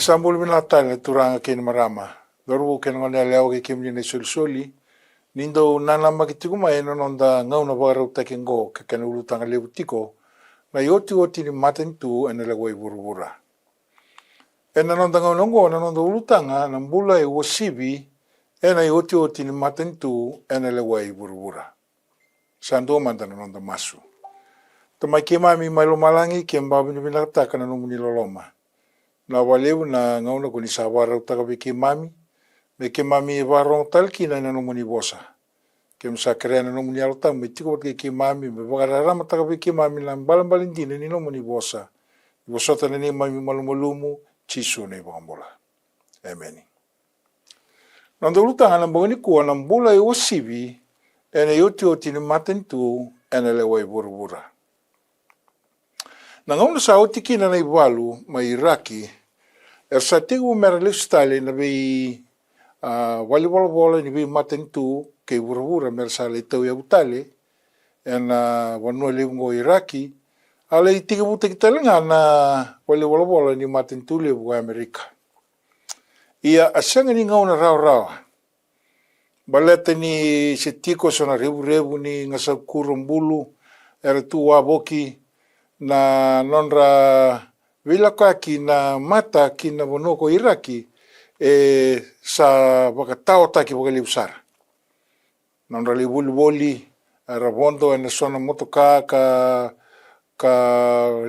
Sambul minatang turanga kin marama. Doru ken ngone leo ke kim ni soli. Nindo nana makituma eno nonda ngauna barau takingo ke ken ulutanga lebu Tiko. Na OTIOTI ni MATANITU ENA LEWAI VURAVURA. Ena nonda ngaunongo na nonda ulutanga na BULA uasivi ena OTIOTI ni MATANITU ENA LEWAI VURAVURA. Sando mandana nonda masu. Tamai kemami mailomalangi kembabu ni binataka na numuni loloma. Na walewu na ngauna kuni sawara utaka beki mami beki mami varong talki na numuni bosa kem sakre na numuni alta mitiko beki mami be bagara mataka beki mami na balambalindina ni numuni bosa bosota ni mami malumulumu chisu ni bambola amen nando lutanga na boni ko na BULA uasivi ena OTIOTI ni MATANITU ENA LEWAI VURAVURA. Na ngauna sa otiki na naivalu mai Iraki sa tigu mera listale na bei wali ni bei MATANITU ke vuravura mera sa le tau ya utale ena wanua leungo Iraki ala tiga buta kitalenga na wali ni MATANITU le bu Amerika. Ia asanga ni ngauna rau baleta ni se Tiko sona rebu ni ngasa kurumbulu era tu waboki na nonra vilaka ki na mata ki na bonoko Iraki sa wakatao taki wakaliusara. Nonra li boli rabondo ena sona motoka ka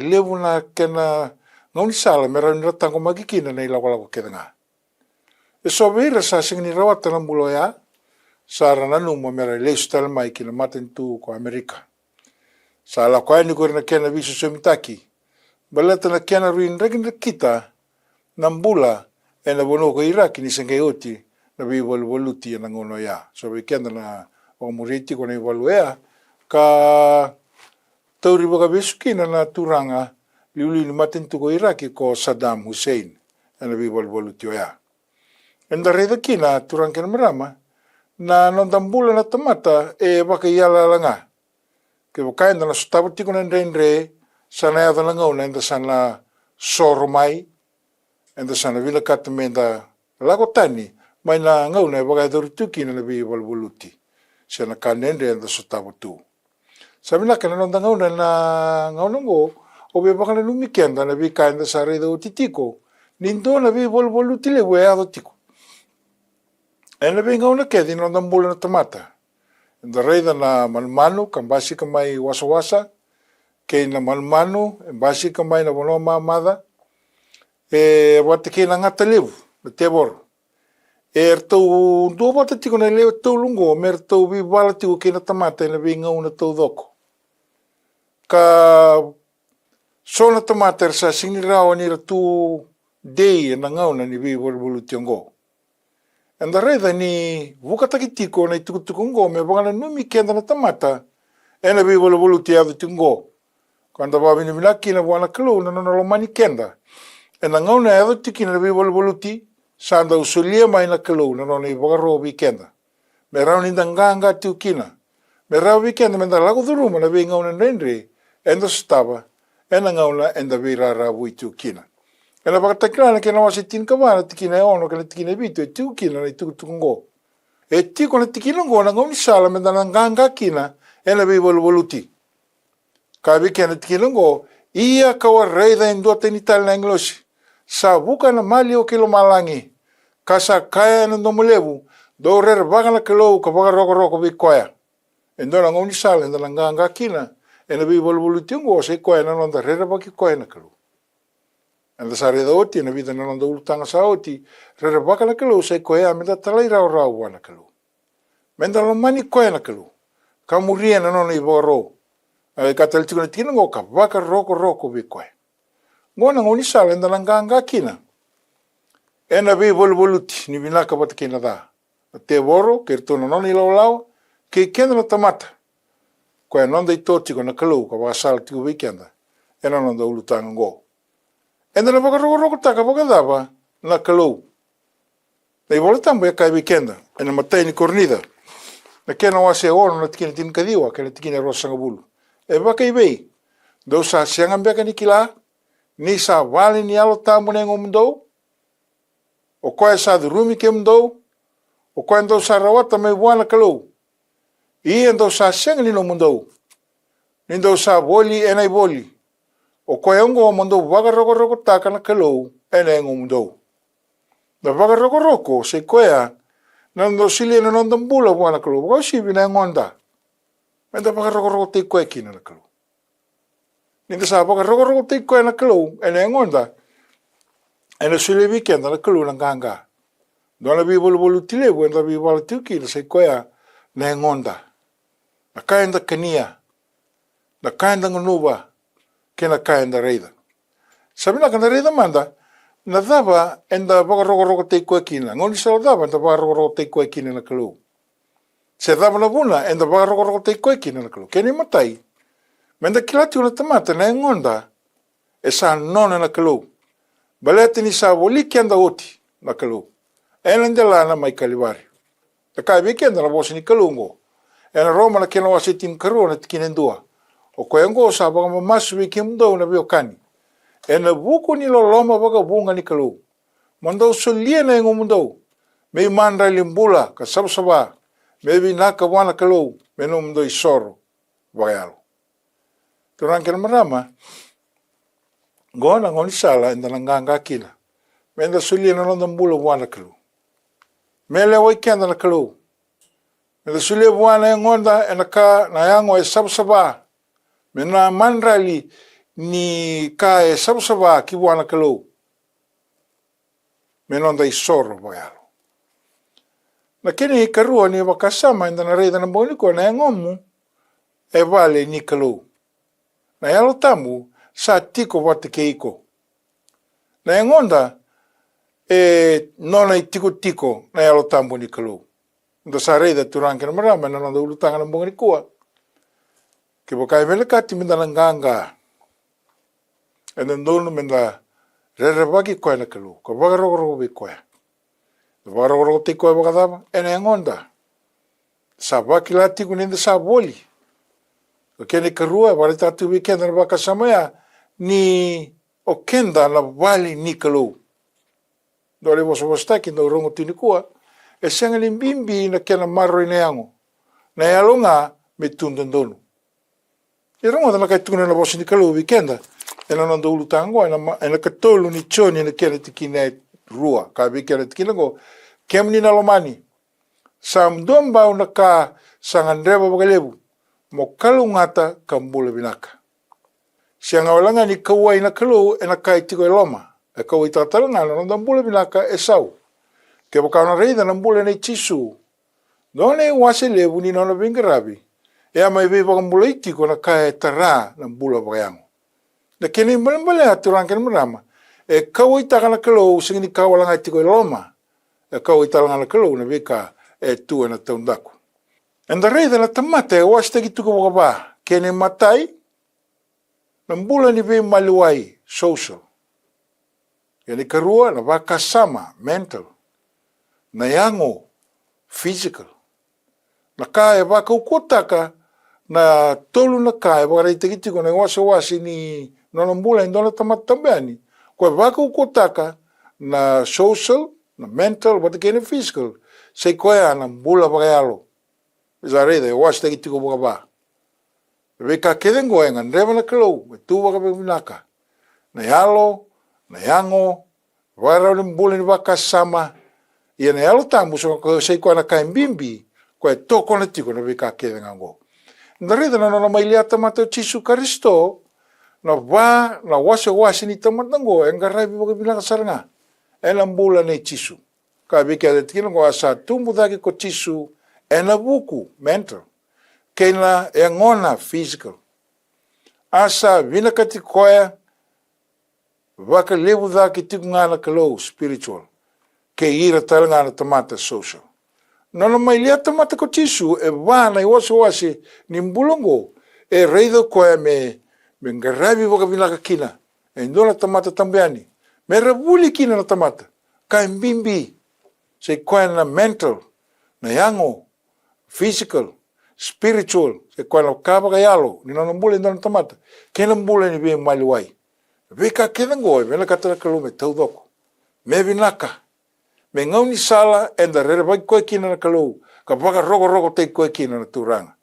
levu na kena ngauni sala mera niratango magikina na ilawala kedanga. So vera sa singni rawata na BULA ya sa rananu mo mera leustal mai ki na MATANITU ko Amerika. Sa la kwa ni ko na kena visu semitaki. Baleta na kena ruin regin kita na BULA ena bonoko Iraki ni sengeoti na vivoluti na ngono ya. So we kenda na omuriti ko na ivaluea ka tauri baka besukina na turanga liuli ni MATANITU ko Iraki ko Saddam Hussein ena vivoluti ya. Enda reda kina turang kena marama na nondam BULA na tamata baka iala langa. Ke wakaenda na sutabu tiko na ndendre sana ya na ngauna enda sana soromai enda sana vila katamenda lagotani mai na ngauna baka dorutuki na nabi walvoluti sana kanende enda sutabu tu. Sabina kana nonda ngauna na ngauna ngo obe baka na lumikenda nabi kaenda sa reda utitiko nindo nabi walvoluti le wea Tiko. Ena bi ngauna kedi nonda BULA na tamata. Enda reda na manmanu kambasi kamai wasa ke na manmanu basi kamai na bono mamada wate ke na ngata levu na tebor tau do bata tiko na levu tau lungo mer tau bi bala tiko ke na tamata na bi ngauna tau doko ka so na tamata sa sinirawa ni tu dei na ngauna ni bi borbulu tiongo. Enda reda ni vukataki tiko na itukutukungo me bangana numi kenda na tamata ena bi borbulu tiado tingo. Kanda babi ni minaki na buana kalu na nolomani kenda. Ena ngauna edo tiki na bi borbuluti sanda usulia mai na kalu na nona ibagaro bi kenda. Me rau ni nganga tiu kina. Me rau bi kenda menda lago duruma na bi ngauna nendre enda staba ena ngauna enda bi rara bui tiu kina. Ena bakatakila na kena wasi tin kabana tiki na ono kena tiki na bitu tiu kina na itukutukungo. Tiko na tiki longo na ngauni sala menda na nganga kina ena bi borbuluti. Kabi kena tikilungo ia kawa reida indua tenital na English sa buka na mali o kilo malangi kasa kaya na nomulevu do rer baga na kilo ka baga roko bikoya endo na ngoni sala endo na nganga kina ena bi bolbolu tingo se koya na nonda rer baki koya na kilo enda sa reda oti na vida na nonda ulutanga sa oti rer baga na kilo se koya menda talai rau na kilo menda lo mani koya na kilo kamuria na nona iboro katal tiko na tina ngoka baka roko bikoe ngona ngoni sala enda nganga kina ena bi bolvoluti ni binaka bat kina da te boro ke to no ni lao ke kenda na tamata ko nonda itoti ko na kalu ko ba sal tiko weekenda ena nonda ulutanga ngo enda na baka roko taka baka daba na kalu dei voltambo ya kai weekenda ena matai ni cornida na kena wase ono na tikina tin kadiwa ke na tikina rosa ngabulu baka ibei do sa sianga beka ni kila ni sa vale ni alo tamu ne ngomdo O koe sa durumi ke mdou. O koe ndou sa rawata mai wana kalou. I ndou sa senga nino mdou. Nindou sa boli enai boli. O koe ongo o mdou waga roko taka na kalou ene engo mdou. Na waga roko se koea na ndou sili na nondam bula wana kalou. Waga sivi na engonda. Menda waga roko te koe kina na kalou. Ninda sa waga roko te koe na kalou ene engonda. Ene sili weekend na kalou na ganga. Dona bi bolu tilebu enda bi wala tuki na se koea na engonda. Na kaenda kania. Na kaenda nganuba. Ke na kaenda reida. Sabina kana reida manda. Na dava enda waga roko te koe kina. Ngoni salo dava enda waga roko te koe kina na kalou. Se dava na buna enda waga roko te koe kina na kalou. Keni matai. Menda kilati una tamata na engonda. E sa nona na kalou. Balete ni sa woliki anda oti na kalou. Ena ndelana mai kaliwari. E kai weekend na bosi ni kalungo. Ena roma na kena wasi tim karua na tikinendua. O koe ngo sa waga mamasu wiki mdou na biokani. Ena buku ni loloma waga bunga ni kalou. Mandou solia na ingo mdou. Mei mandra limbula ka sabsaba. Mei vinaka wana kalou. Meno mdou isoro. Wagayalo. Turang kena marama. Gona ngoni sala enda nanganga kila. Menda solia na nondam bula wana kalou. Mele weekend na kalou. Menda solia wana engonda enaka na yango e sabsaba. Mena mandrali ni ka e sabsaba ki wana kalou. Menonda isoro wagayalo. Na kini karua ni wakasama enda na reida na boniko na engomu e vale ni kalou. Na yalo tamu sa tiko wate ke iko. Na engonda e nona i tiko na yalo tamu ni kalou. Nda sa reida turang kena marama na nonda ulutanga na boniko. Ke bokai vele kati minda nanganga. E nandonu minda rerabaki koe na kalou. Ko waga roko be koe. Waga roko te koe waga dama. Ena engonda. Sa waki la tiku ninda sa boli. O kene karua, wale tatu weekend na waka samaya. Ni o kenda na wali ni kalou. Dole wasawastaki na urongo tinikua. E senga ni bimbi na kena maro ina yango. Na yalonga me tundandonu. E rongo na kai tuna na wasi ni kalou weekenda. Ena nanda ulu tango, ena katolu ni choni na kena tikina rua. Ka kena tikina go, kem ni nalomani. Sa mdomba una ka sangandreba bagalebu. Mo kalu ngata kambula binaka. Sianga walanga ni kawai na kalou ena kai tiko e loma. E kawai tatalanga na nanda mbula binaka e sau. Ke baka na reida na mbula na chisu. Done wase lebu ni nona vingarabi. E ama iwe baka mbula itiko na kai tara na mbula bakayango. Na kene mbale aturang kene marama. E kawai taka na kalou singi ni kawalanga itiko e loma. E kawai talanga na kalou na vika e tua na taundaku. Enda reida na tamata e wastagi tuka wakaba. Kene matai. Na mbula ni vei maluai social. Kene karua na waka sama mental. Na yango physical. Na ka e waka ukotaka na tolu na ka e waka reitegitiko na wasi ni nona mbula indona tamata tambeani. Kwa waka ukotaka na social, na mental, wata kene physical. Se koea na mbula wakayalo. Isa reida e wastagi wakaba. Weka kedengo e ngandreva na kalou. Me tu wakabe minaka. Na yalo, na yango. Warau ni mbula ni waka sama. Ia na yalo tamu so sei koa na kaimbimbi. Koe toko na tiko na weka kedengo. Na reida na nona mailiata mateo Chisu Karisto. Na wase ni tamatango. E ngarai wakabe minaka saranga. E na mbula ni Chisu. Ka weka de tikina ko asa tumbu daki ko Chisu. E na buku mental. Kena e ngona physical. Asa vinakati koea. Waka lebu daki tiku ngana kalou spiritual. Ke ira talanga na tamata social. Nona mai lia tamata ko Chisu e wana i wasi ni mbulongo. E reido koea me ngarabi waka vinaka kina. E ndona tamata tambiani. Me rabuli kina na tamata. Kai mbimbi. Se koea na mental. Na yango. Physical. Spiritual. Se koea na kaba kayalo. Ni nona mbule ndona tamata. Kena mbule ni vei maluai. Veka kedengo e vena katara kalume taudoko. Me vinaka. Me ngau ni sala e da rere vai koe kina na kalou. Ka waka roko te koe kina na tūranga.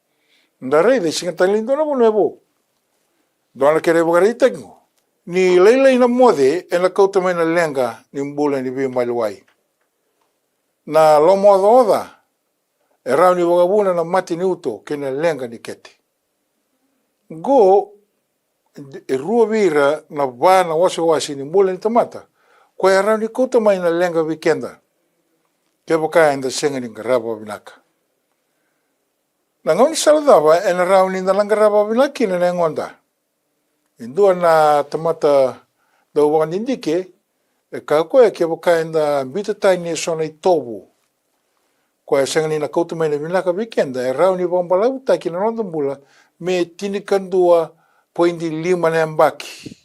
Nda rei de singa talindo na mono e bo. Doana kere wakari tengo. Ni leilei na mode e na kauta mai na lenga ni mbula ni vi mai lewai. Na lomo oda e rau ni wakabuna na mati ni uto ke na lenga ni kete. Go e rua vira na vana wasi ni mbula ni tamata. Kwa e rau ni kauta mai na lenga wikenda. Ke waka enda senga ni ngaraba vinaka. Na ngau ni saladava e na rau ni nalanga vinaki na ngonda. Indua na tamata Dauvunau indike e kako e ke waka enda bitatai ni sona i tobu. Ko e senga ni na kauta mai na vinaka wikenda e rau ni wambalau taki na nondambula me tinikandua 0.5 nembaki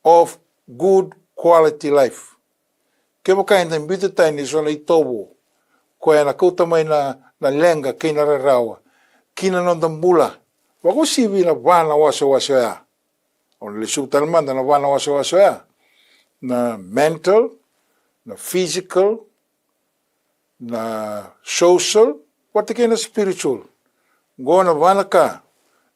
of good quality life. Ke waka enda bitatai ni sona i tobu. Ko e na kauta mai na lenga kina rawa. Kina nondambula. Wako sivi na vana waso ya. On le sutalmanda na vana waso ya. Na mental, na physical, na social, wate kena spiritual. Go na vana ka.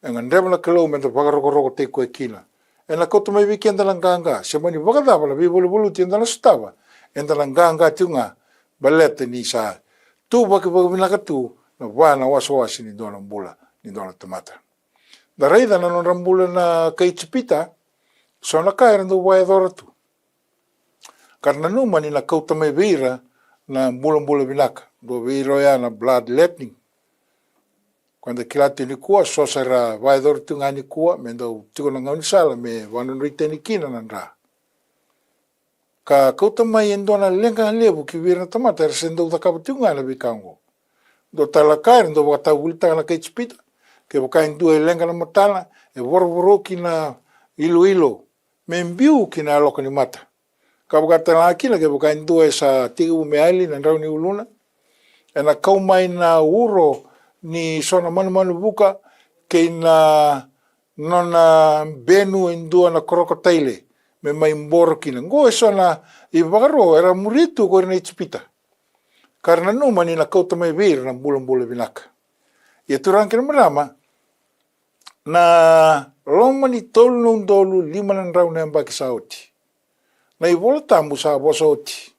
E ngandrema na kalau menta whakaroko te koe kina. E na kauta mai wikenda langanga. Se mani wakadava na vibulu tienda na sutava. Enda langanga tiunga balete ni sa. Tu waki vinaka tu na vana waso ni dona mbula, ni dona tamata. Da reida na non rambula na kaitipita, so na kaya rindu wai doratu. Karena numa ni na kauta mai vira na mbula vinaka. Do viro ya na blood letting. Quando kilati ni kua, so sara wai doratu ngani kua, mendo tiko na ngau ni sala, me wanon rite ni kina nandra. Ka kauta mai endona lenga levu ki vira na tamata, era sendo da kapa tiu ngana vikango. Do talakai rindu wata ulita na kaitipita. Ke waka indu e lenga na matala, e woro ki na ilo. Me mbiu ki na aloka ni mata. Ka waka tala kina ke waka indu e sa tigu me aili na rau ni uluna. E na kau mai na uro ni sona manu buka ke na nona benu indua na koroko taile. Me mai mboro kina. Ngo e sona i wakaro era muritu ko na itipita. Karena numa ni na kauta mai vir na mbula vinaka. Ia turang kena merama na loma ni tolu nung dolu 5 rau na mbaki sa oti. Na i vola tambu sa bosa oti.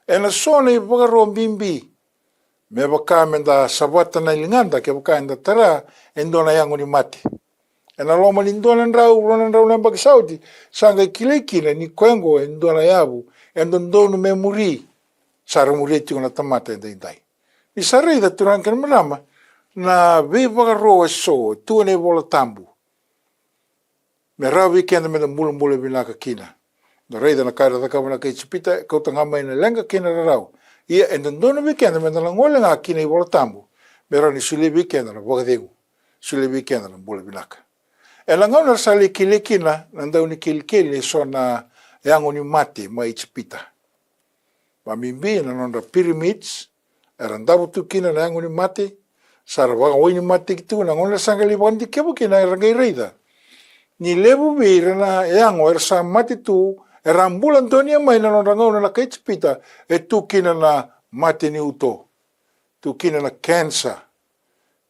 E na sona i wakaro bimbi. Me waka menda sabata na ilinganda ke waka enda tara endona yangu ni mati. E na loma ni ndona rau na mbaki sa oti. Sanga ikilekina ni kwengo endona yabu. Endondonu me muri. Sara muri tiko na tamata endai. Ni sara da turang kena merama. Na vi wakaro e so, tua ne vola tambu. Me rau wikenda me na mbula vinaka kina. Na reida na kaira takama na kaitipita, kauta ngama ina lenga kina rau. Ia endondona wikenda me na langole nga kina i vola tambu. Me rau ni sule wikenda na wakadegu. Sule wikenda na mbula vinaka. E langau na sali kina, nandau ni kilikili so na yangu ni mati ma itipita. Mamimbi na nonda pyramids, erandabu tu kina na yangu ni mati, sara waka oini mati kitu na ngona sangali wandi kebu kina rangai reida. Ni lebu vira na yango ersa mati tu erambula ntonia mai na ngona na kaitipita tu kina na mati ni uto. Tu kina na cancer.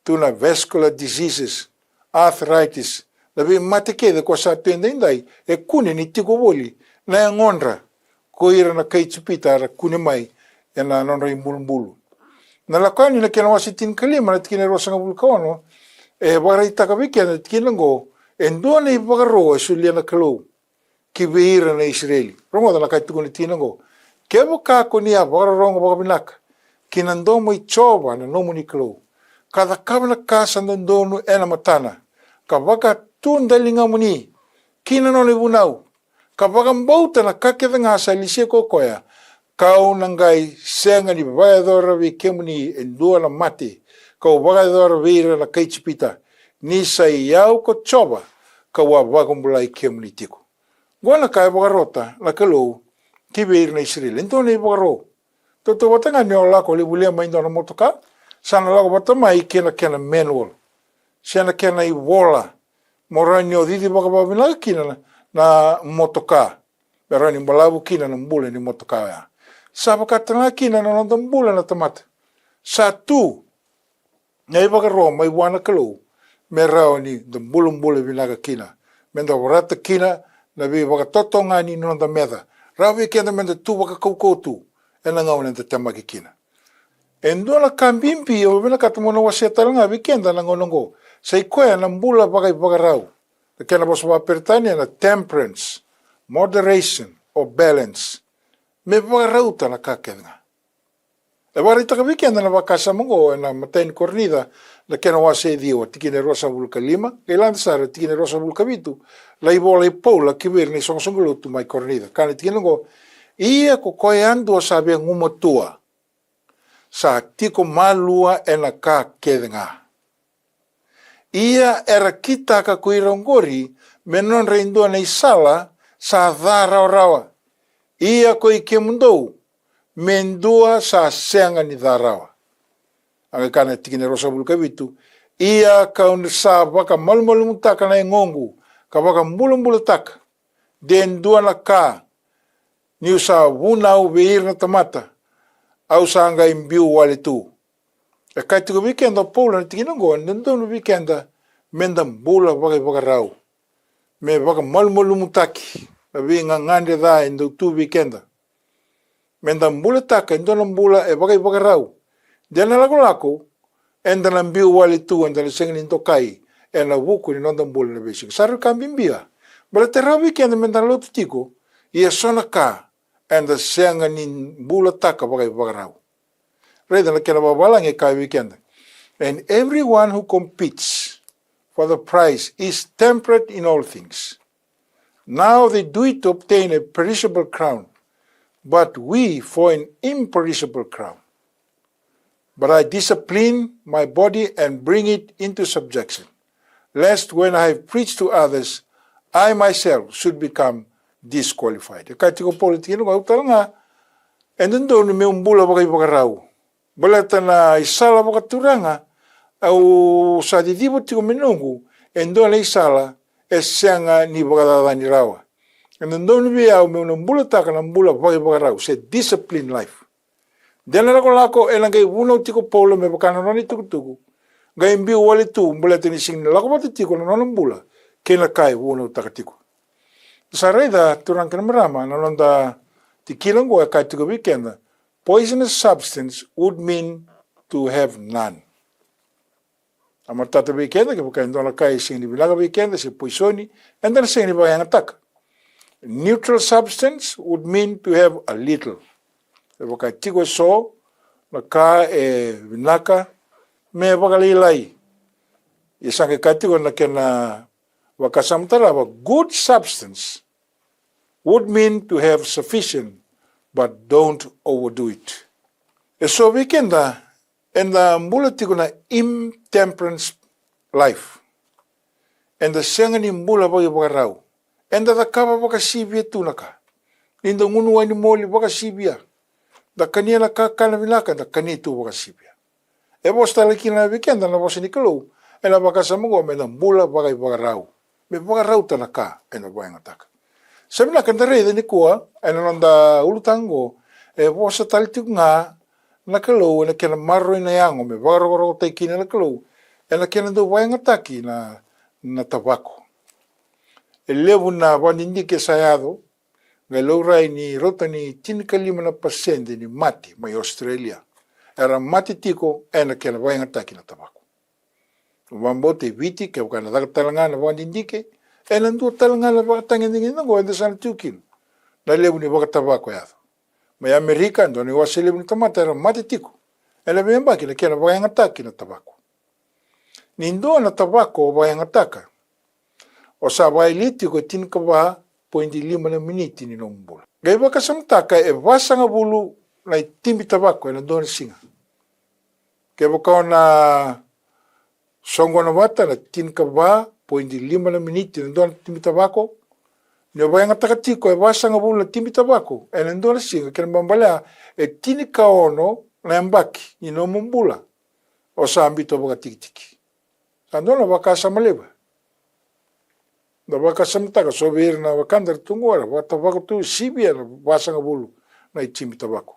Tu na vascular diseases, arthritis. Labi mati kede kwa sa tuenda indai kune ni tiko boli na ngonra ko ira na kaitipita ara kune mai na nonra imbulu. Na lakani na kena wasitin kalima na tikina rosa nga vulkano, wara itaka wiki na tikina ngo, endua na ipagaro sulia na kalau, ki veira na Israeli. Rongo na kaituko ni tikina ngo, kebo kako niya wara rongo baka binaka, kinandomo ichoba na nomo ni kalau. Kada kaba na kasa nandonu ena matana, kabaka tundalinga muni, kina no Dauvunau, kabaka mbauta na kakeda nga sa lisie kokoya, kau nangai senga ni vaidora vi kemuni endua na mate, kau vaidora vira na kaitipita, ni sai yau ko choba, kau wagambulai kemuni tiko. Gwana kai bagarota na kalau ki vira na Israel, ento na bagaro. Toto watanga ni ola ko libulia mai ndona motoka, sana lago batamai kena manual. Sana kena I vola. Morani o didi bagababina kina na motoka. Berani mbalabu kina na mbule ni motoka ya. sa wakatanga kina na nondang bula na tamata. Sa tu, ngai wakaro mai wana kalau, me rao ni the bulum-bula vinaga kina. Menda warata kina, na vi wakatotonga ni nondang meda. Rao vikenda menda tu wakakaukotu, ena ngau nenda tamaki kina. Endo na kambimpi, o vina katamona wasiatalanga vikenda na ngonongo. Sa ikoya na mbula wakarau. Kena boswa pertania na temperance, moderation, or balance. Me wakarauta na kakenga. E warita ka vikenda na wakasa mongo na matain kornida na kena wase dio tikine rosa vulka lima, kailan sara tikine rosa vulka vitu, la ibola ipola kibir ni songsongolo tu mai kornida. Kana tikine ngo ia ko koyando sabe ngumotua. Sa tiko malua ena kakenga. Ia era kita ka kuirongori menon reindo na isala sa dhara rawa. Ia ko ikemundou mendua sa senga ni dharawa. Ang kana tikine rosa bulka vitu. Ia ka unsa baka malmalum taka na ngongu ka baka mbulum taka. Den dua na ka ni usa vunau veir na tamata. Au sa anga imbiu wale tu. E kai tiko weekenda pola na tikina ngoa, nendo no weekenda menda bula wakarau. Me waka malmalumutaki. Na winga ngande dha endo tu weekenda. Menda bula taka, endo na bula e wakarau. Dena lako, enda na mbiu wale tu, enda na sengin into kai, e na wuku ni nonda bula na basic. Saru kambimbia. Bala terra weekenda menda lotu tiko, ia sona ka, enda senga ni bula taka wakarau. Reda na kena babalang e kai weekend. And everyone who competes for the prize is temperate in all things. Now they do it to obtain a perishable crown, but we for an imperishable crown. But I discipline my body and bring it into subjection, lest when I have preached to others, I myself should become disqualified. Kaya tiko politiko nga utala nga, and then doon may umbula wakarau. Balata na isala wakaturanga, au sa didibo tiko menungu, endo na isala, esenga ni wakadadani rawa. And then doon biya, may umbula taka na mbula wakarau, say discipline life. Dena lako elang kay uno tiko polo me bakana noni tuku. Gay imbiu wali tu, mbula tinising na lako bati tiko na nono mbula, kena kai uno taka tiko. Sa reda, turang kinamarama, nanonda tikilang ko kay tiko weekenda, poisonous substance would mean to have none. Amartata weekenda, kaya bukan doon kay sing ni bilaga weekenda, si poisoni, and then sing ni bayang attack. Neutral substance would mean to have a little. Kaya bukan tiko so, naka vinaka, me bagalilay. Isang kaya na kena wakasamtara, good substance would mean to have sufficient, but don't overdo it. E so weekenda, and the mbula tiko na intemperance life. And the sengani mbula wakarau. And the kaba wakasibia tunaka. Ninda ngunuwa ni moli wakasibia. Da kania na kakana vinaka, da kania tu wakasibia. E bosta laki na weekenda na bosa nikalo, e na wakasamungo me na mbula wakarau. Me wakarau tanaka, e na wayangataka. Sabi na kandarei ni kuwa, e na nanda ulutango, e bosa talitik nga, nakalo, e na kena marro na yango, me wakarau taikina nakalo, e na kena do wayangataki na tabako. E levu na wanindike sayado, ngai laurai ni rota ni 5% ni mati mai Australia. Era mati tiko, e na kena wayangataki na tabako. Wambote viti, ke wakana dakatalanga na wanindike, e nandu talanga na wakatangin ngo ende sana tukin. Na levu ni wakatabako yado. Mai Amerika ndo ni wase levu ni tamata era mati tiko. E na miyambaki na kena wayangataki na tabako. Nindo na tabako wayangataka. O sa wailiti ko tinkawa 0.5 miniti ni nombula. Gai wakasamtaka e wasanga bulu na itimbi tabako e nando na singa. Kaya wakaw na songo na wata na tinkawa 0.5 miniti nando na itimbi tabako. Ni wayangataka tiko e wasanga bulu na itimbi tabako e nando na singa. Kaya mbambala e tinikaono na yambaki ni nombula. O sa ambito wakatiki-tiki. Sando na wakasa maleba. Da wakasamtaka so bir na wakandar tungora. Wata wako tu sibia na wasanga bulu na itimbi tabako.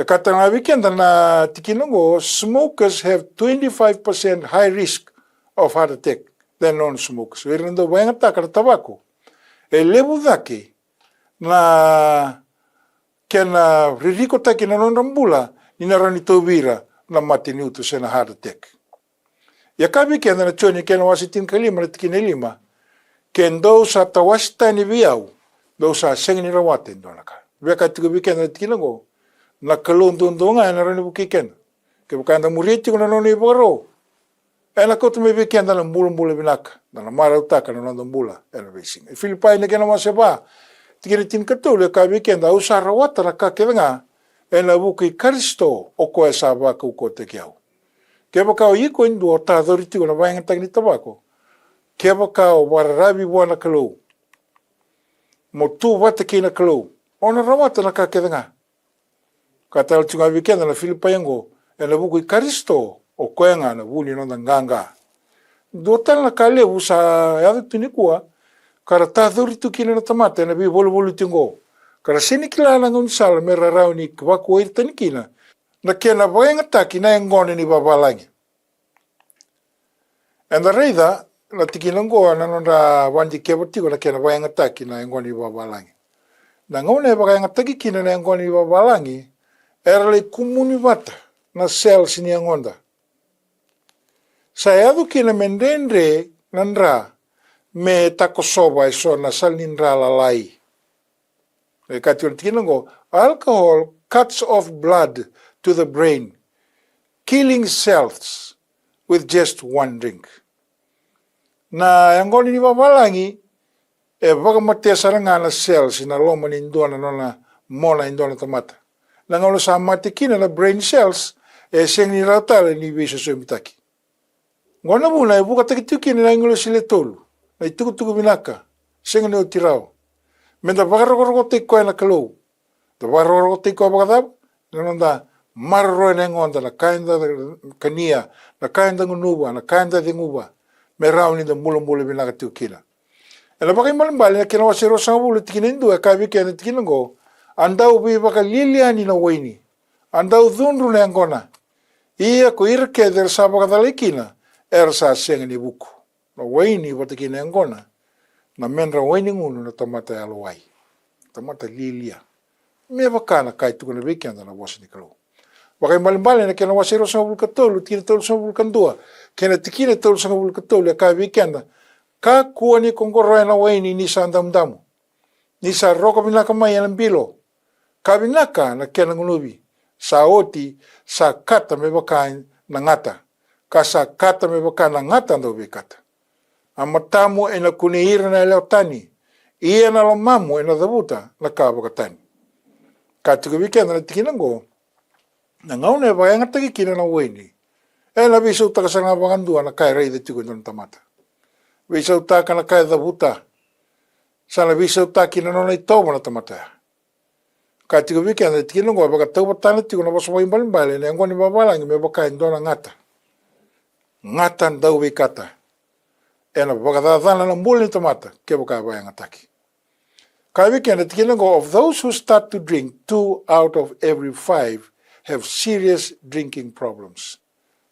E kata ngā weekend na tikinongo, smokers have 25% high risk of heart attack than non-smokers. Wera ndo wainga taka tabako. E levu dhake na kena ririko taki na nonrambula ina rani tōwira na matanitu ena heart attack. Ya ka weekend na choni kena wasitin kalima na tikine lima ken do sa tawasta ni viau do sa sengni rawate ndona ka. Weka tiku weekend na tikinongo na kalondondonga na rani bukiken. Ke bukanda muriti kuna noni boro. Ena kotu me weekend na mbula binaka. Na mara utaka na nondo mbula. Ena racing. E Filipai na kena maseba. Tikini tin katule ka weekend au sa rawata na kakevenga. Ena buki karisto o koe sa waka uko te kiau. Ke bakao iko indu o ta doriti kuna wainga tagni tabako. Ke bakao wararabi wana kalou. Mo tu wata kina kalou. Ona rawata na kakevenga. Kata al tunga weekend na Filipai ngo. Ena buki karisto o koenga na wuni nonda nganga. Dotal na kale usa yadu tunikua. Kara tāthuritu kina na tamata na bi bolu tingo. Kara sinikila na ngon sala mera rau ni kwaku oir tanikina. Na kena waenga taki na ngone ni babalangi. And the reida na tikinongo na nonda wandi kebotiko na kena waenga taki na ngone ni babalangi. Na ngone waenga taki kina na ngone ni babalangi. Erale kumuni wata na cells ni ngonda. Sa yadu kina mendendre nandra me takosoba iso na salnindra lalai. E kati on tikinongo, alcohol cuts off blood to the brain, killing cells with just one drink. Na yangoni ni wawalangi, e wakamate saranga na cells ina loma ni indona nona mona indona tamata. Na ngolo sa matikina na brain cells, e seng ni rautale ni visa somitaki. Ngona muna e buka takitukini na ngolo sile tolu. Na ituku binaka, seng ni otirao. Menda bagarogorogo tiko na kalou. Da bagarogorogo tiko bagadab, nonda marro na ngonda na kainda kania, na kainda ngunuba, na kainda dinguba. Me rauni da mula binaka tukina. E na baka imalimbali na kina wasiro sa bulu tikinindu e kabiki na tikinango, andau bi baka liliani na waini. Andau dhunru na ngona. Ia ko irke der sa bagadalikina, sa seng ni buku. Na waini watakina ngona. Na menra waini ngunu na tamata ya lewai. Tamata lilia. Me wakana kai tuku na weekend na wasi ni kalau. Wakai malimbali na kena wasiro sa bulu katolu, tikina tolu sa bulu kandua. Kena tikina tolu sa bulu katolu ya kai weekend. Ka kuwa ni kongoroa na waini ni sa andamdamu. Ni sa roka binaka mai ya nambilo. Ka binaka na kena ngunubi. Sa oti, sa kata me wakai na ngata. Ka sa kata me wakai na ngata ndo kata. Amatamu ena kunihira na leo tani. Ia na lomamu ena dhabuta na kaba katani. Katuka weekend na tikinango. Na ngaune ba yang atagi kina na waini. Ena bisa utaka sa nga bangandua na kai reida tiko na tamata. Bisa utaka na kai dhabuta. Sana bisa utaki na nona itomo na tamata. Katuka weekend na tikinango ba katau batana tiko na baso waimbalimbalin. Na ngoni babalangi me bakai ndona ngata. Ngata ndau kata. Ena bakadadana na mbuli tamata ke baka bayang ataki. Ka weekend tikinango of those who start to drink, 2 out of every 5 have serious drinking problems.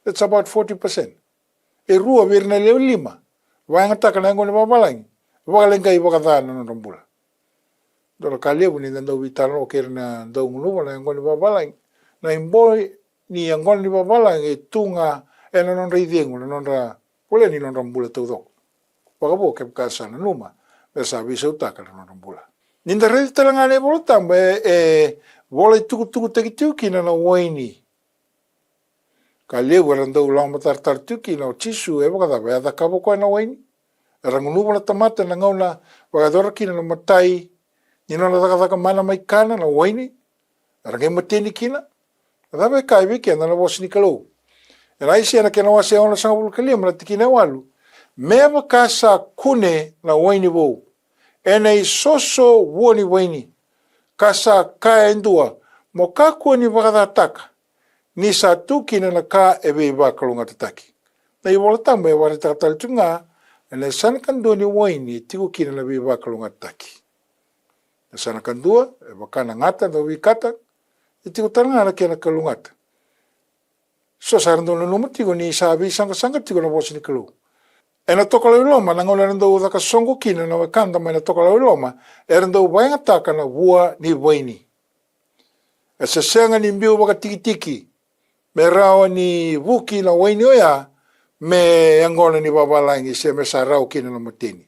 That's about 40%. E rua virna leo 5. Bayang ataka na ngoni babalang. Bakalenga i bakadana na mbula. Dolo ka leo ni ndau vitano kere na ndau nguluwa na ngoni babalang. Na imboi ni ngoni babalang e tunga ena non reidengu na non pule ni non rambula todo. Pagabo ke casa na numa. Esa bisa utaka na non rambula. Ninda redi talangane bolotam vola tuku teki na waini. Ka leu randau lama tartar tuki na chisu e baka da da kabo ko na waini. Rangunuba na tamata na ngauna bagadora kina na matai. Nino na daka mana mai kana na waini. Rangai mateni kina. Da be kai wiki na bos ni kalau. Era isi ana kena wase ona sanga bulu kalia mana tikina walu. Meva kasa kune na waini wo. Ena i soso woni waini. Kasa ka endua. Mo ka kuni wakadataka. Ni sa tukina na ka ebe iba kalunga tataki. Na i wala tamba e wari takatal tunga. Ena sana kandua ni waini tiku kina na iba kalunga tataki. Na sana kandua e wakana ngata na wikata. Tiko talanga na kena kalungata. So sarando na numa tiko ni sabi sanga tiko na bosi ni kalu. Na toka lau loma na ngona rando uda ka songo kina na wakanda mai na toka lau loma rando ubainga taka na vua ni waini. Sa senga ni mbiu waka tiki me rawa ni vuki na waini oya me angona ni babalangi se me sa rau kina na mateni.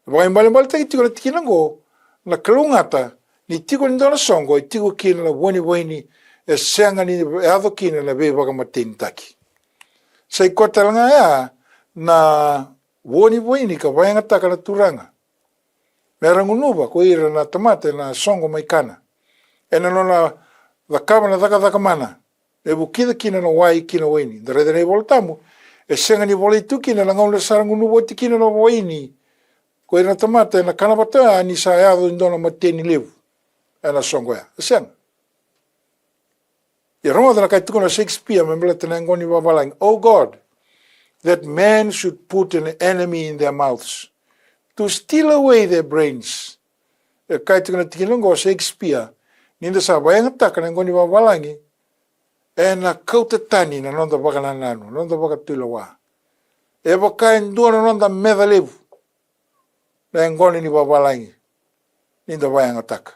Wakai mbali tiko na tiki nango na kalungata ni tiko ni dona songo tiko kina na wani waini senga ni ado kina na be waka mateni taki. Sa ikota langa ya na woni waini ka wainga taka na turanga. Me rangunuba ko ira na tomate na songo maikana. Ena nona wakama na dhaka mana. E bukida kina na wai kina waini. Dare ne voltamu. E senga ni volitu kina na ngauna sarangunuba ti kina na waini. Ko ira na tomate na kanabatoa ni sa yado indona mateni levu. Ena songo ya. Senga. E roma na kai tuko na Shakespeare membele tena ngoni babalang. Oh God, that man should put an enemy in their mouths to steal away their brains. E kai tuko na tikinongo Shakespeare. Ninda sa bayang taka na ngoni babalangi. E na kautatani na nonda baka nanano. Nonda baka tulawa. E baka indua na nonda medalevu. Na ngoni ni babalangi. Ninda bayang taka.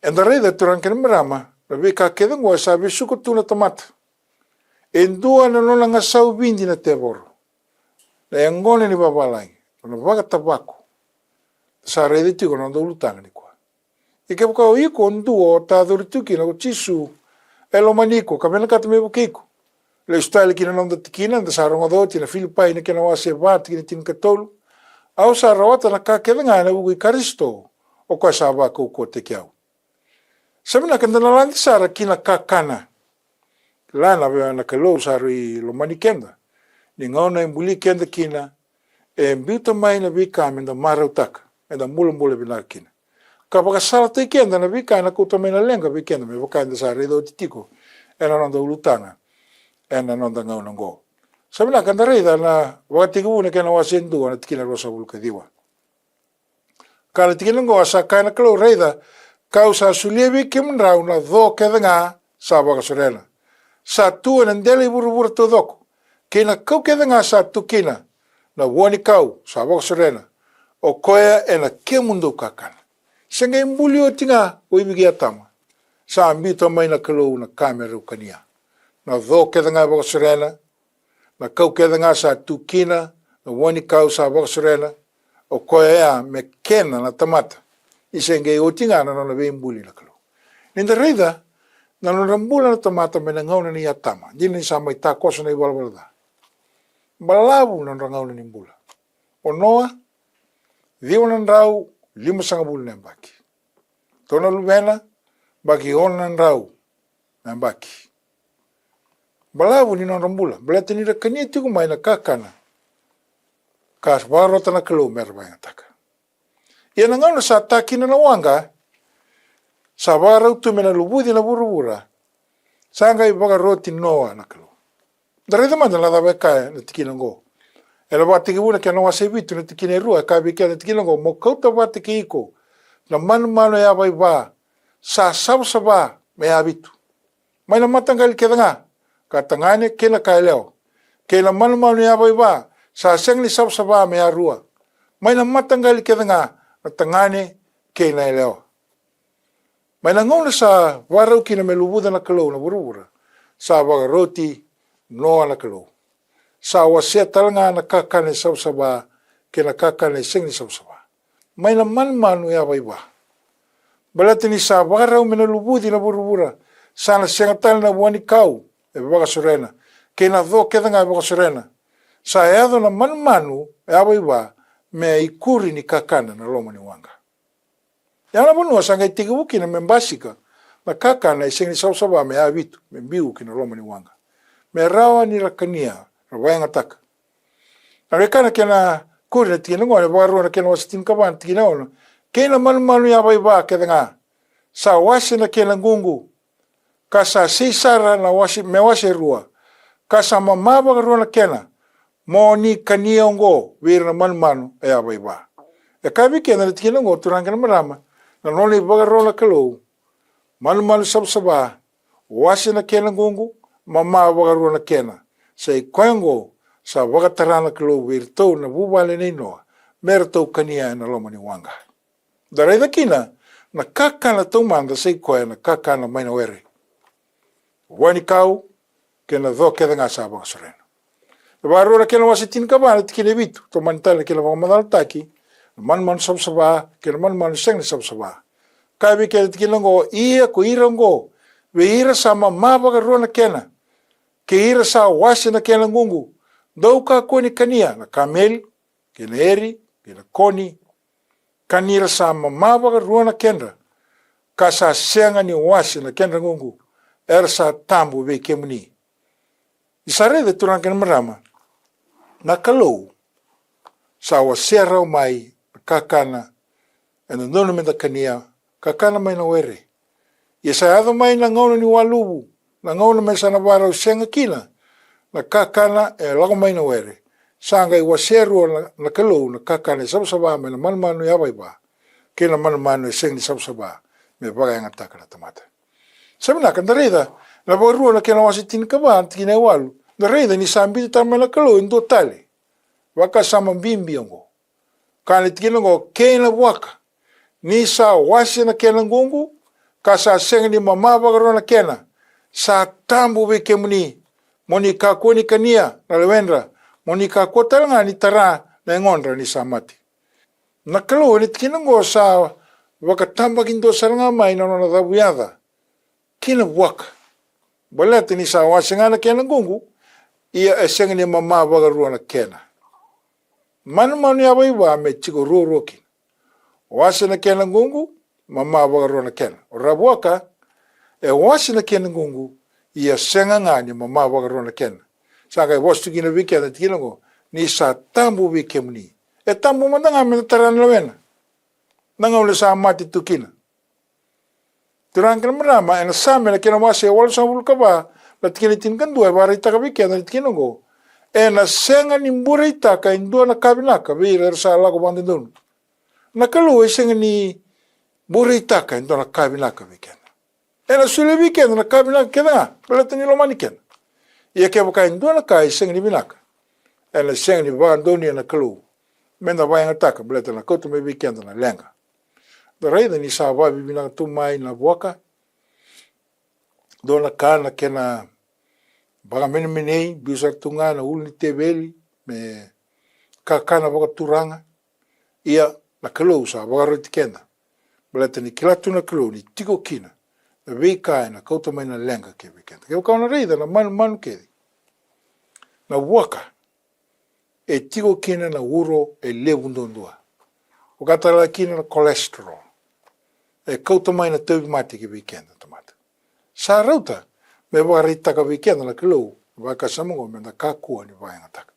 En da reda turang kena merama. Rabi ka kedengo sabi suku tuna tomata. Endua na nona ngasau bindi na teboro. Na ngoni ni babalangi. Na baka tabako. Sa reda tiko nonda ulutanga ni kwa. Ike buka o iko nduo ta dorituki na uchisu elo maniko kamena katame bukiko le style kina nonda tikina nda saronga doti na Filipai na kina wase bat kina tin katolu au sa rawata na ka kedenga na bugi karisto o kwa saba ko te kiau samina kanda na landi sara kina kakana lana be na kalo sari lo manikenda ni ngona imbuli kenda kina e mbuto mai na bika menda marautak enda mulumule binar kina. Kapag sala te kenda na bika na kuto me na lenga bikenda me baka sa redo tiko ena nonda ulutanga ena nonda ngau nango sabila kanda reida na wakati ku ne kena wasendu na tikina rosa bulka diwa kala tikina ngo sa kana klo reida kausa sulebi kimrau na do kedenga sa baka sorena sa tu na ndele burubur to doko kena kau kedenga sa tu kina na woni kau sa baka sorena o koya ena kemundo kakana. Senga imbulio tinga oibigi atama. Sa ambito mai na kalou na kamera ukania. Na dho kedenga baka sorena. Na kau kedenga sa tukina. Na wani kau sa baka sorena. O koe ea me kena na tamata. Isenga o tinga na nona ve imbuli na kalou. Ninda reida. Na nona mbula na tamata me na ngauna ni atama. Dina ni sa mai ta kosa na iwalwalada. Balabu na nona ngauna ni mbula. O noa. Diwa na rau. 5 bulan na baki. Tona lubena baki onan rau na baki. Balabu ni non rambula. Balate ni rakani tiku mai na kakana. Kas barota na kalo merba yang taka. Ia na ngau na sa taki na wanga. Sa barau tu mena lubudi na burubura. Sanga i baga roti noa na kalo. Dari teman na da beka na tikina ngo. Ela bate ki buna kia nawa sebitu na tikine rua ka bikia na tikina ngo mo kauta bate ki iko na manu ya bai ba sa sabsaba me habitu mai na matangali ke danga ka tangane ke na ka leo ke na manu ya bai ba sa sengli sabsaba me rua mai na matangali ke danga na tangane ke na leo mai na ngona sa warau ki na melubuda na kalo na burubura sa baga roti noa na kalo sa wasia talanga na kakane sabsaba ke na kakane sengli sabsaba mai na manu ya bai ba balate ni sa warau mena lubudi na burubura sa na sengatal na wani kau e baga sorena ke na do ke danga baga sorena sa eado na manu ya bai ba me ikuri ni kakana na loma ni wanga ya na bunu sanga itigibuki na membasika na kakana sengli sabsaba me abitu me biu ki na loma ni wanga me rawa ni rakania Rawai ngatak. Narekana kena kuri na tina ngone baru na kena wasitin kaban tina ono. Kena manu ya bai ba kena sa wasi na kena ngungu. Kasa sisara na wasi me wasi rua. Kasa mamaba rua na kena. Mo ni kania ngo wir na manu ya bai ba. E kabi kena tina ngo turang kena marama. Na noni baga rua na kalau. malu sabsaba, wasi na kena gungu, mama wagarua na kena. Say koengo, sa wagatarana kilo wirtou na bubale ni noa, mertou kania na loma ni wanga. Darai da kina, na kakana tau manda say koe na kakana maina were. Wani kau, kena dho keda ngā sa wagasorena. Waru na kena wasi tin kabana tikine vitu, to manitala kena wakamadal taki, man sabsaba, kena man seng sabsaba. Kabi kena tikina ngo, ia ko ira ngo, we ira sa mama wagarua na kena, ke ira sa wasi na kena ngungu, dau ka koni kania, na kamel, kena eri, kena koni, kanira sa mama wagarua na kena, ka sa senga ni wasi na kena ngungu, era sa tambu we kemuni. Isare de turang kena marama, na kalou, sa wasera mai, kakana, and the nonamenta kania, kakana mai na were. Ia sa adho mai na ngauna ni walubu, na ngauna mai sa navarau senga kina, na kakana e lago mai na were. Sanga i waserua na kalou, na kakana e sabsaba me na manmanu ya waiba, ke na manmanu e seng ni sabsaba, me baga yanga taka na tamata. Sabina ka nareda, na warua na kena wasi tin kabaan, tikina walu, nareda ni sambi tama na kalou indo tale, waka sama bimbi yango. Kani tikina ngo kena waka, ni sa wasi na kena ngungu, ka sa senga ni mama wagarua na kena, sa tambu we kemuni, moni ka koni kania na lewendra, moni ka kotalanga ni tara na ngondra ni sa mati. Na kalou ni tikina ngo sa wakatamba kindo saranga mai na nona dhabuyada, kina waka. Balete ni sa wasi nga na kena ngungu, ia senga ni mama wagarua na kena. Manu ya waiwa me chiko roro kina. Wasi na kena ngungu, mama wagarua na kena. Rabuaka, e wasi na kena ngungu, ia senga nga ni mama wagarua na kena. Saka e wastu kina wiki na tikina ngo, ni sa tambu wiki muni. E tambu mandanga me na tarana lawena. Nanga ule sa mati tukina. Turang kena marama, e na same na kena wasi e wala sa wulkaba, na tikina tinkandua, e wara itaka wiki na tikina ngo, e na senga ni mbura itaka, indua na kabinaka, vira ersa lago bandindunu. Na kalou e senga ni mbura itaka, indua na kabinaka wiki. E na sule wiki na kabinaka kena, balata ni lomani kena. Ia ke waka indua na kai senga ni binaka. E na senga ni bandoni na kalou. Mena waianga taka, balata na koutu me wiki na lenga. Dareida ni sa wabi binaka tumai na waka, dona kana kena baga menemenei, biusar tunga na ulu ni tebeli, me kakana waka turanga, ia na kalou sa wagaroi tikenda. Balata ni kilatu na kalou ni tiko kina, na wika na kouta mai na lenga ke wikenda. Ke waka na reida na manu kedi. Na waka, e tiko kina na uro e lewundondua. Wakatala kina na cholesterol. E kouta mai na tewi mati ke wikenda tamata. Sa rauta, me waka taka wikenda na kalou, waka samungo me na kakua ni waianga taka.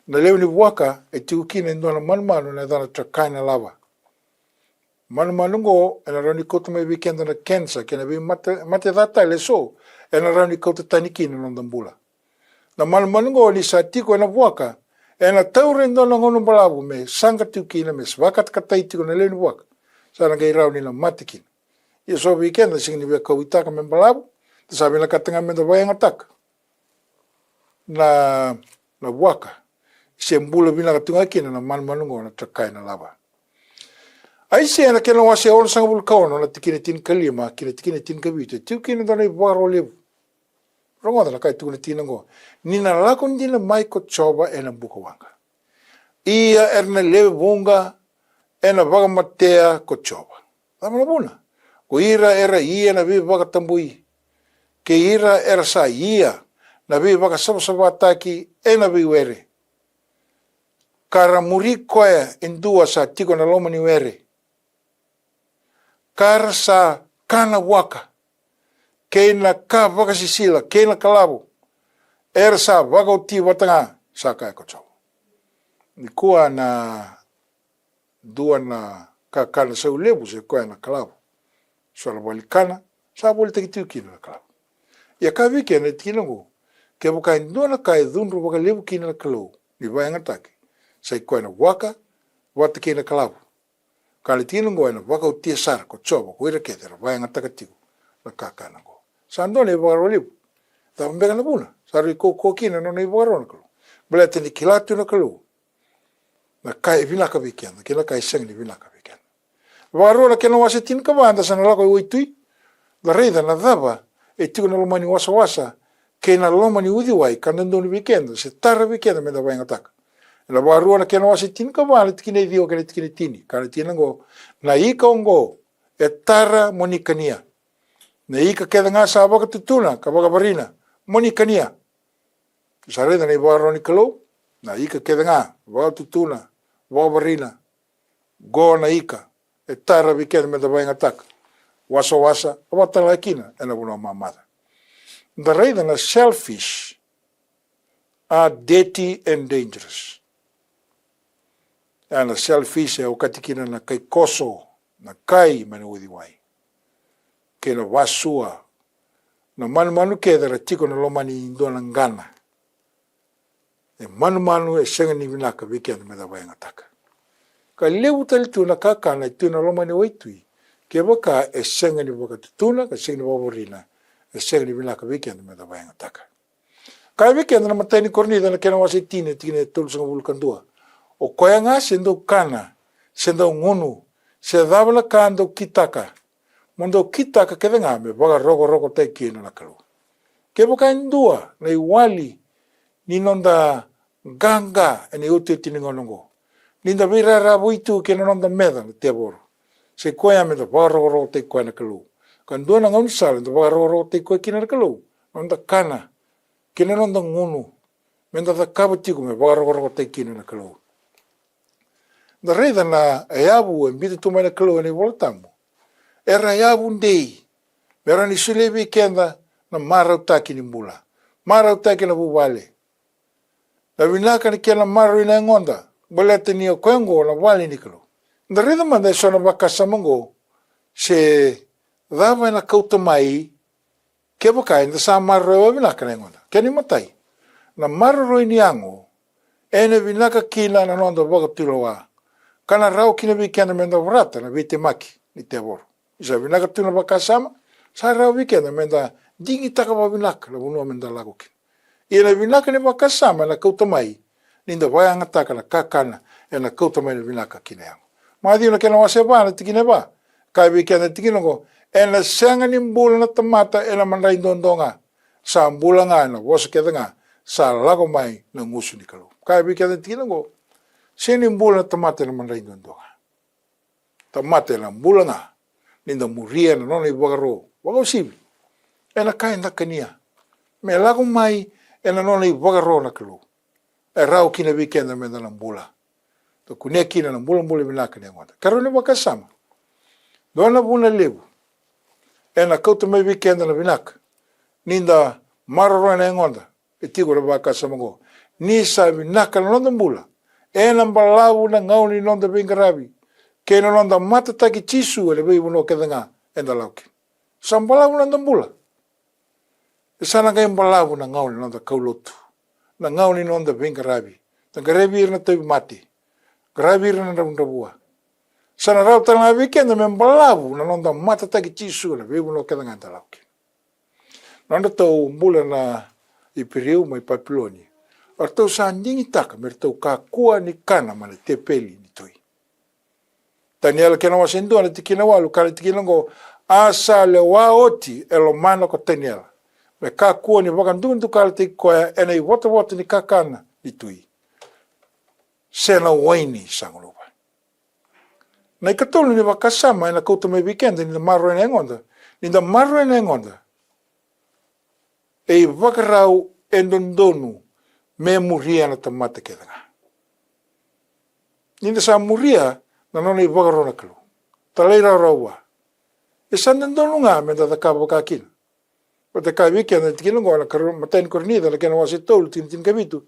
Na leo ni waka, e tiko kina indua na manu na dana trakaina lava. Manu ngo, e na rauni kouta mai wikenda na cancer, kena vi mate data le so, e na rauni kouta tanikina na BULA. Na manu ngo ni sa tiko e na waka, e na taure indua na ngono balabu me sanga tiko kina me swakat katai tiko na leo ni waka. Sa na gai rauni na mati kina. Ia so wikenda singi ni weka uitaka me balabu, ta sabi na katanga me da waianga taka. Na waka, se mbula bina katunga kina na manu ngo na trakaina lava. Ai se na kena wase ona sanga bulkaona na tikine tin kalima, kina tikine tin kabito, tiu kina dana i waro levu. Rongoda na kai tukuna tina ngo. Nina lakon dina mai ko choba e na buka wanga. Ia erna lewe bunga e na waga matea ko choba. Tama na buna. Ko ira era ia na viva waga tambui. Ke ira era sa ia na viva waga sabasabataki e na viva were. Kara muri koe indua sa tiko na loma ni were. Kara sa kana waka. Keina ka waka sisila, keina kalabo. Era sa waka uti watanga sa kai ko choba. Ni kua na dua na kakana sa ulebu se koe na kalabo. So la walikana, sa wali takitiu kina na kalabo. Ia ka wiki na tikina ngo, ke waka indua na kai dhunru waka lebu kina na kalabo. Ni waianga take. Sa koe na waka, wata kina kalabo. Kali tikina ngo na waka uti sara ko choba, ko ira ketera, waianga takatiu. na kakana ko. Sando ne varo liu. Ta mbega na buna. Sari ko kina no ne varo na ko. Bele tini kilatu na ko. Na kai vinaka weekend, kila kai seng ni vinaka weekend. Varo na kena wasi tin ka banda sana lako uitui. La reida na dava e tiko na lomani wasa kena lomani udiwai kanando ni weekend, se tara weekend me da vai ngataka. La varo na kena wasi tin ka banda tikine dio kene tikine tini. Kana tina go na ika ongo e tara monikania. Na ika keda nga sa baka tutuna ka baka barina monikania. Sa reida na varo ni kalo na ika keda nga baka tutuna Wabarina, go na ika, e tara weekend me da vai ngataka. Wasa, watala kina, e na wuna mamada. The reason is selfish are dirty and dangerous. And selfish e o katikina na kai koso, na kai mani udiwai. Ke na wasua, na manu kedera tiko na lomani indona ngana. E manu e senga ni vinaka weekend me da vai ngataka. Ka leu tali tuna kakana tuna lomani waitui. Ke waka e senga ni waka tuna, ka senga ni wawarina, e senga ni vinaka weekend me da vai ngataka. Ka weekend na matani kornida na kena wasi tine tolu sanga vulkandua. O koya nga sendo kana, sendo ngunu, se dabla kando kitaka. Mondo kitaka keve nga me waka roko tai kina na kalu. Ke waka indua na iwali ni nonda ganga ene OTIOTI ningonongo. Ninda virara vuitu ke nonda meda na te boro. Se koia me da waka te koia na kalu. Kan dua na ngauni sala da waka te koia kina na kalu. Nonda kana, kina nonda ngunu. Menda da Kabu Tiko me waka te kina na kalu. Da reida na ayabu e mbita tumai na kalu ene voltamu. Era ayabu ndei. Mera ni sule weekenda na marau taki ni bula. Marau taki na bubale. Na vinaka ni kena maru ina ngonda, bolete ni o kwengo na wali ni kalo. Nda rida manda sona bakasa mongo, se dava ina kauta mai, ke bokai nda sa maru ewa vinaka na ngonda. Keni matai, na maru roi ni ango, ene vinaka kila na nonda boga tiloa, kana rau kina wikenda menda vrata na vite maki, ni te boro. Isa vinaka tuna bakasama, sa rau wikenda menda dingi taka wa vinaka, la unua menda lago kina. Ina vinaka ni wakasama na kautamai, ninda vai angataka na kakana e na kautamai na vinaka kine yangu. Maadhi una kena waseba na tikine ba, kai wikenda tikine ngo, e na senga ni mbula na tamata e na mandai ndondonga, sa mbula nga na wasa keda nga, sa lago mai na ngusu ni kalu. Kai wikenda tikine ngo, se ni mbula na tamata e na mandai ndondonga. Tamata e na mbula nga, ninda muria na nona i wagaro, wagausivi, e na kai ndakania. Me lago mai, e na nona i wagaro na kalu. E rau kina weekenda me na mbula. To kune kina na mbula vinaka ni ngonda. Karo ni wakasama. Dona buna lebu. E na kauta me weekenda na vinaka. Ninda maroro na ngonda. E tigo na wakasama go. Nisa vinaka na nonda mbula. E na mbalawu na ngauni nonda vingarabi. Ke na nonda matataki chisu ele vei no keda nga. Enda lauki. Sa mbalawu na mbula. E sana kai mbalawu na ngauni nonda kaulotu. Na ngauni nonda vingarabi. Ta garebi na tebi mati. Garebi na ndabua. Sana rau tana weekend me mbalawu na nonda matataki chisu ele vei no keda nga enda lauki. Nonda tau mbula na ipiriu mai papiloni. Artau sa ndingi taka mertau ka kua ni kana male te peli ni toi. Daniela kena wasendua na tikina walu kala tikina ngo asa le waoti elo mana ko Daniela. Me ka kua ni wakandundu kala tikoya ena i wata ni kakana ni tui. Sena waini sangulupa. Na ikatolu ni wakasama ena kouta me weekend ni marro ena engonda. Ni da marro ena engonda. E wakarau endondonu me muria na tamata keda nga. Ni da sa muria na nona i wakaro na kalu. Talaira raua. E sandandonu nga me da Kabu kakina. Pata ka weekend na tikina ngo na karu matain kornida na kena wasi tolu tin kabitu.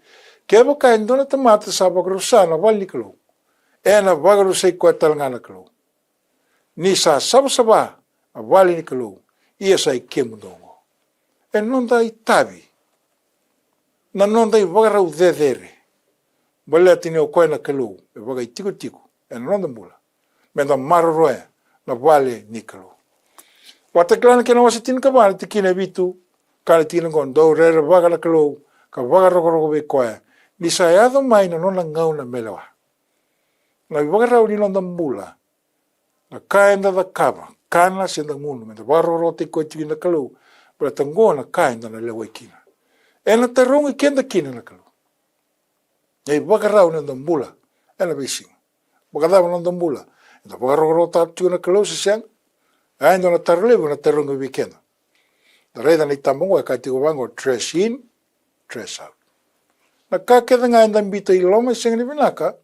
Keba ka endona tamata sa wakaro sana wali kalu. E na wakaro say kwa talanga na kalu. Ni sa sabasaba a wali ni kalu. Ia sa i kemundongo. E nonda i tabi. Na nonda i wakarau dedere. Wale atini o koe na kalu. E waka i tiko. E na nonda mula. Me na maroroe na wale ni kalu. Wata klana kena wasi tin kabana ti kina bitu kala tina kon do rere vaga la kalo ka vaga roko be koya ni sayado mai na nona ngau na melewa na vaga rau ni londa mbula na kaenda da kaba kana senda ngunu me varo rote ko tina kalo para tangona kaenda na lewai kina ena tarongi kenda kina na kalo ei vaga rau ni londa mbula ena bisi vaga rau ni londa mbula ena vaga rota tina kalo se siang ainda na tarlevo na tarongi weekend. Reda ni tambongo e kati wango trash in, trash out. Na kakeda nga ainda mbita iloma senga ni vinaka,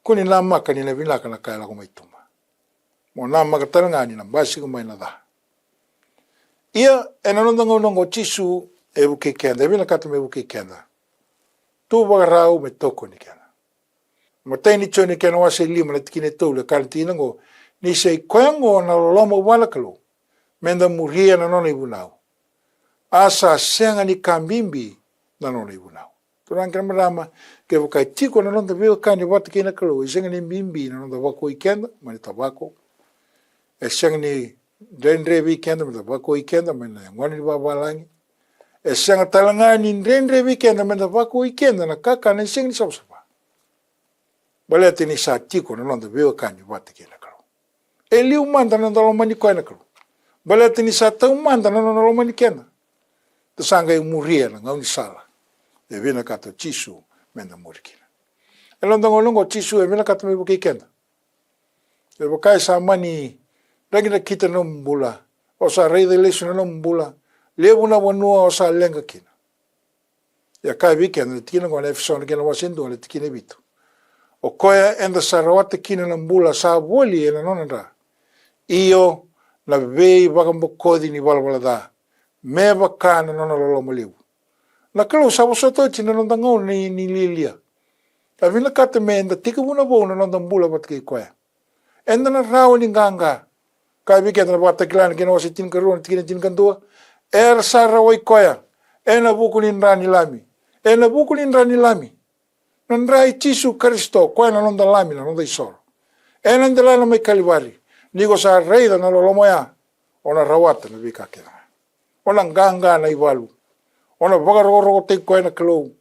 kuni na maka ni na vinaka na kaya lako maituma. Mo na maka talanga ni na basi kumai na da. Ia ena nongo chisu e buke kenda, e vinaka tu me buke kenda. Tu wagarau me toko ni kenda. Matai ni choni kena wase lima na tikine tole karantina ngo, ni sei koengo na lomo wala kalo. Menda muria na nona ibunau. Asa senga ni kambimbi na nona ibunau. Turang kena marama ke bukai tiko na nona veo kani wata kina kalo. E senga ni mimbi na nona wako ikenda, mani tabako. E senga ni rendre weekend, mani tabako ikenda, mani ngwani ni wawalangi. E senga talanga ni rendre weekend, mani tabako ikenda, na kaka na senga ni sapsapa. Bale ati ni sa tiko na nona veo kani wata kina kalo. E liu manda na nona mani koina kalo. Bala tini sa tau manda na nona loma ni kena. Te sanga i muria na ngau ni sala. E vina kato chisu menda muri kina. E longo chisu e vina kato me buki kena. E wakai sa mani ragi na kita no mbula. O sa rei de lesu na no mbula. Levu na wanua o sa lenga kina. E kai weekend na tina kwa na efisona kena wasindu na tikine bitu. O koya enda sarawate kina na mbula sa woli e na nona ra. Iyo na vei wakamokodi ni wala da me wakana nona lolomo liu na kalau sa soto tina nonda ngau ni lilia ta vina kata me enda tika buna bona nonda mbula wat ke koya enda na rau ni nganga ka vi kena bata klana kena wasi tin karuan tin kandua sa rawai koya ena bukulin rani lami nandrai chisu Kristo koya na nonda lami na nonda isoro ena ndela na mai kalivari nigo sa rei da na lolomo ya ona rawata na vika kena ona nganga na iwalu ona vagarogorogo te koe na kalou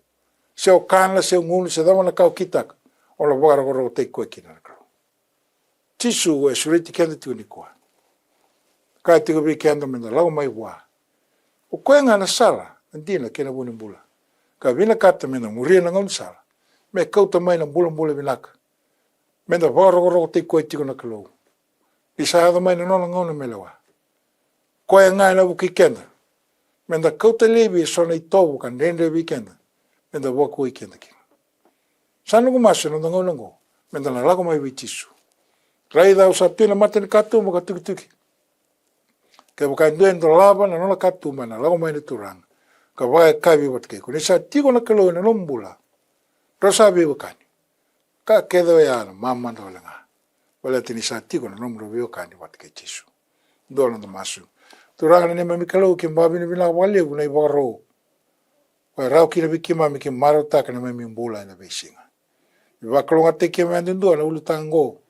se o kana se o ngunu se dama na kau kitak ona vagarogorogo te koe kina na kalou tisu e sureti kenda tiu ni koa kai tigo vi kenda mena lau mai wa o koe nga na sala andina kena buni mbula ka vina kata mena muria na ngon sala me kauta mai na mbula vinaka mena vagarogorogo te koe tigo na kalou Isada mai na nona ngona melewa. Koe ngai na buki kenda. Menda kauta lebi sona i tobu kan rendre weekend. Menda wako weekend kina. Sana kumasa na ngona ngo. Menda na lago mai witisu. Rai da usa pina matani katu mo katuki. Ke buka nduendo lava na nona katu mana lago mai na turanga. Ka wai kavi wat ke. Kone sa tiko na kalo na lombula. Rosa bi bukani. Ka kedo ya na mama ndo lenga. Wala tini sa tiko na nomro veo kani wat ke chisu. Dola ndo masu. Turanga na nema mikalo ke mbabi ni vina wale una i waro. Wa rau kina bikima mi ke maro taka na memi mbula ina beisinga. I wakalonga te ke mea ndundua na ulu tango.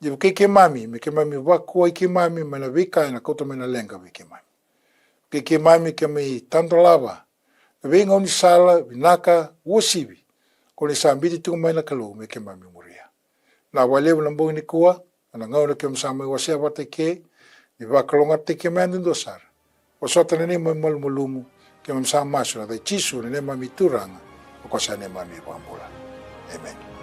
I ke mami, me ke mami wakua i ke mami mana vika ina kota mena lenga vi ke mami. Ke mami ke me tanto lava. Na venga uni sala, vinaka, uasivi. Kone sa ambiti tuku maina kalau me ke mami muria. Na walewu na mbongi ni kua, ana ngau na ke msama i wasea wate ke, i wakalonga te ke mea ndundua sara. Wasota na nema malumulumu, ke msama masu na dai chisu na nema mituranga, o kosa nema mi wambula. Amen.